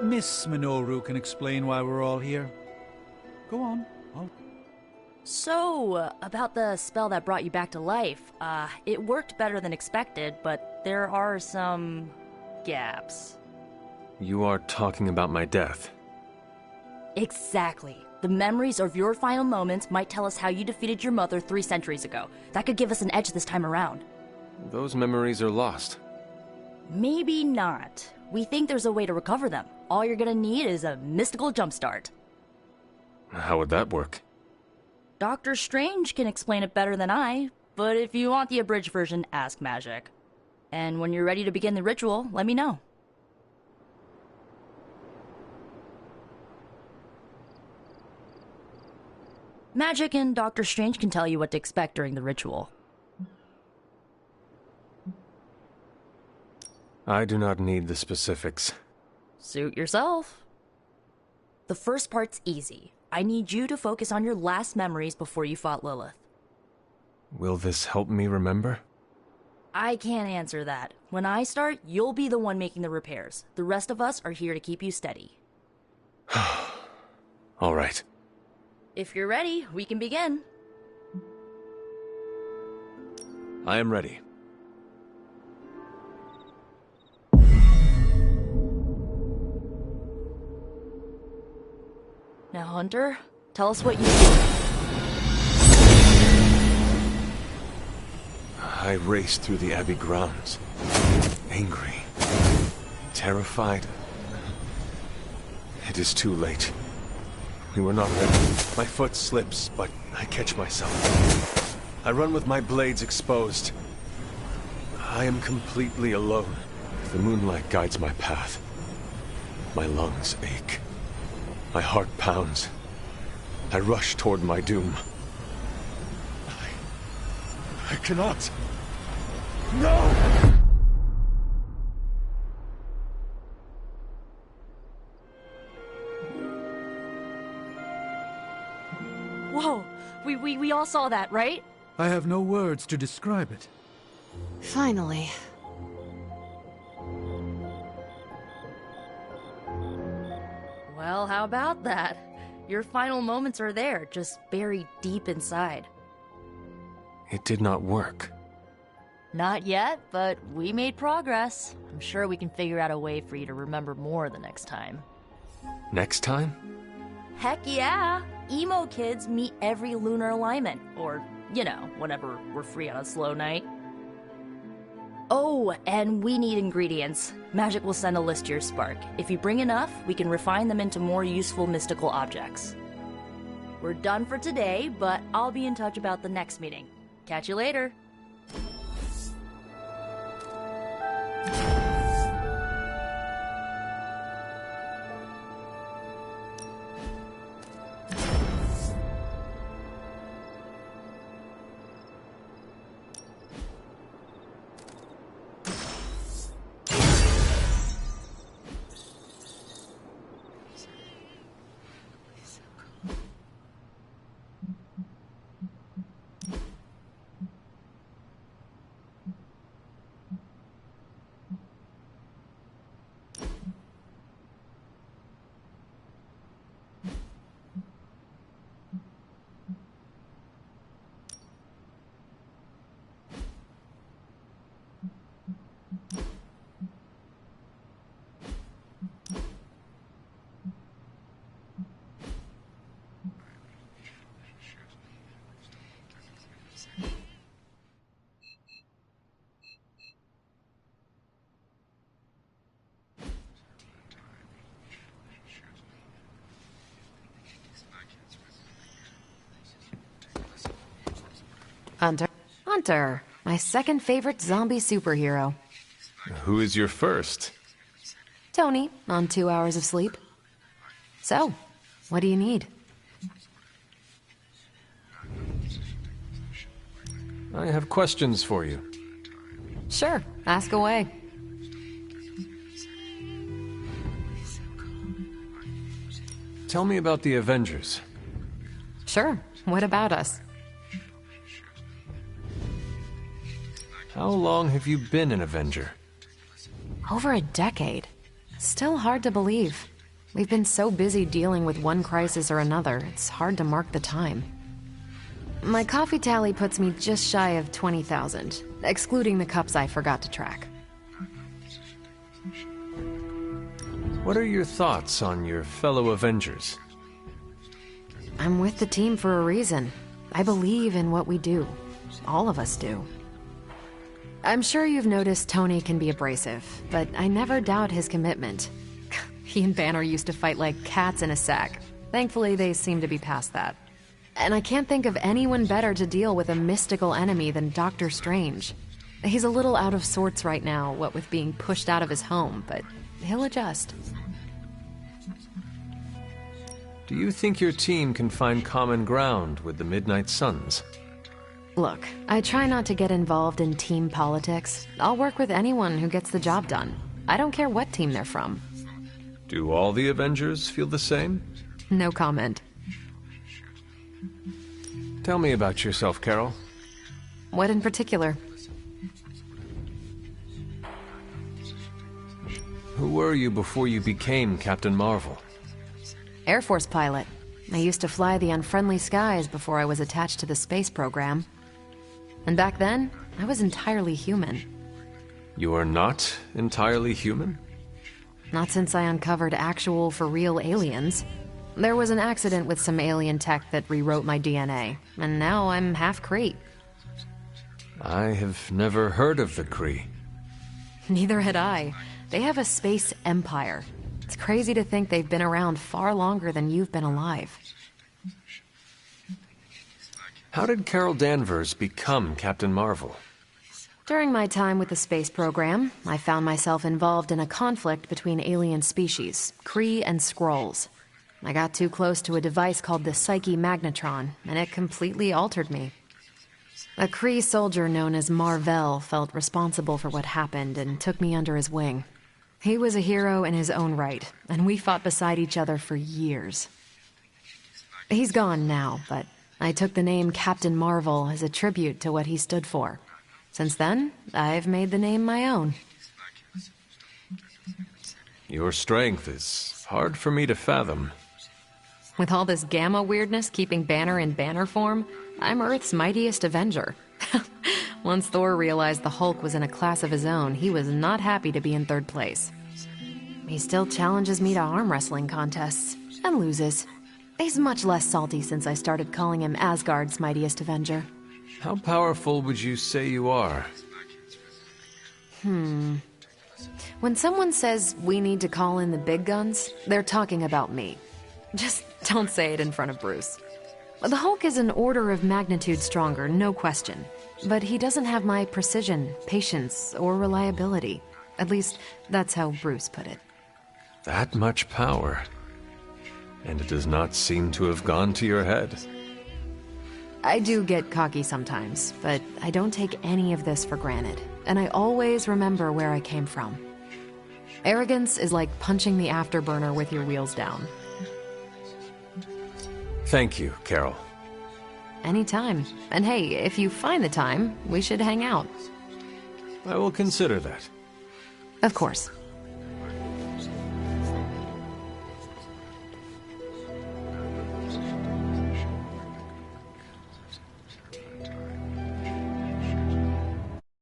Miss Minoru can explain why we're all here. Go on. So, about the spell that brought you back to life, it worked better than expected, but there are some gaps. You are talking about my death. Exactly. The memories of your final moments might tell us how you defeated your mother 3 centuries ago. That could give us an edge this time around. Those memories are lost. Maybe not. We think there's a way to recover them. All you're gonna need is a mystical jumpstart. How would that work? Doctor Strange can explain it better than I, but if you want the abridged version, ask Magic. And when you're ready to begin the ritual, let me know. Magic and Doctor Strange can tell you what to expect during the ritual. I do not need the specifics. Suit yourself. The first part's easy. I need you to focus on your last memories before you fought Lilith. Will this help me remember? I can't answer that. When I start, you'll be the one making the repairs. The rest of us are here to keep you steady. All right. If you're ready, we can begin. I am ready. Now, Hunter, tell us what you I raced through the Abbey grounds. Angry. Terrified. It is too late. We were not ready. My foot slips, but I catch myself. I run with my blades exposed. I am completely alone. The moonlight guides my path. My lungs ache. My heart pounds. I rush toward my doom. I cannot. No! Whoa! We all saw that, right? I have no words to describe it. Finally. Well, how about that? Your final moments are there, just buried deep inside. It did not work. Not yet, but we made progress. I'm sure we can figure out a way for you to remember more the next time. Next time? Heck yeah! Emo kids meet every lunar alignment. Or, you know, whenever we're free on a slow night. Oh, and we need ingredients. Magic will send a list to your spark. If you bring enough, we can refine them into more useful mystical objects. We're done for today, but I'll be in touch about the next meeting. Catch you later. Hunter, my second favorite zombie superhero. Who is your first? Tony, on 2 hours of sleep. So, what do you need? I have questions for you. Sure, ask away. Tell me about the Avengers. Sure, what about us? How long have you been an Avenger? Over a decade. Still hard to believe. We've been so busy dealing with one crisis or another, it's hard to mark the time. My coffee tally puts me just shy of 20,000, excluding the cups I forgot to track. What are your thoughts on your fellow Avengers? I'm with the team for a reason. I believe in what we do. All of us do. I'm sure you've noticed Tony can be abrasive, but I never doubt his commitment. He and Banner used to fight like cats in a sack. Thankfully, they seem to be past that. And I can't think of anyone better to deal with a mystical enemy than Doctor Strange. He's a little out of sorts right now, what with being pushed out of his home, but he'll adjust. Do you think your team can find common ground with the Midnight Suns? Look, I try not to get involved in team politics. I'll work with anyone who gets the job done. I don't care what team they're from. Do all the Avengers feel the same? No comment. Tell me about yourself, Carol. What in particular? Who were you before you became Captain Marvel? Air Force pilot. I used to fly the unfriendly skies before I was attached to the space program. And back then, I was entirely human. You are not entirely human? Not since I uncovered actual, for-real aliens. There was an accident with some alien tech that rewrote my DNA, and now I'm half Kree. I have never heard of the Kree. Neither had I. They have a space empire. It's crazy to think they've been around far longer than you've been alive. How did Carol Danvers become Captain Marvel? During my time with the space program, I found myself involved in a conflict between alien species, Kree and Skrulls. I got too close to a device called the Psyche Magnetron, and it completely altered me. A Kree soldier known as Mar-Vell felt responsible for what happened and took me under his wing. He was a hero in his own right, and we fought beside each other for years. He's gone now, but I took the name Captain Marvel as a tribute to what he stood for. Since then, I've made the name my own. Your strength is hard for me to fathom. With all this gamma weirdness keeping Banner in banner form, I'm Earth's mightiest Avenger. Once Thor realized the Hulk was in a class of his own, he was not happy to be in third place. He still challenges me to arm wrestling contests, and loses. He's much less salty since I started calling him Asgard's mightiest Avenger. How powerful would you say you are? When someone says we need to call in the big guns, they're talking about me. Just don't say it in front of Bruce. The Hulk is an order of magnitude stronger, no question. But he doesn't have my precision, patience, or reliability. At least, that's how Bruce put it. That much power. And it does not seem to have gone to your head. I do get cocky sometimes, but I don't take any of this for granted. And I always remember where I came from. Arrogance is like punching the afterburner with your wheels down. Thank you, Carol. Anytime. And hey, if you find the time, we should hang out. I will consider that. Of course.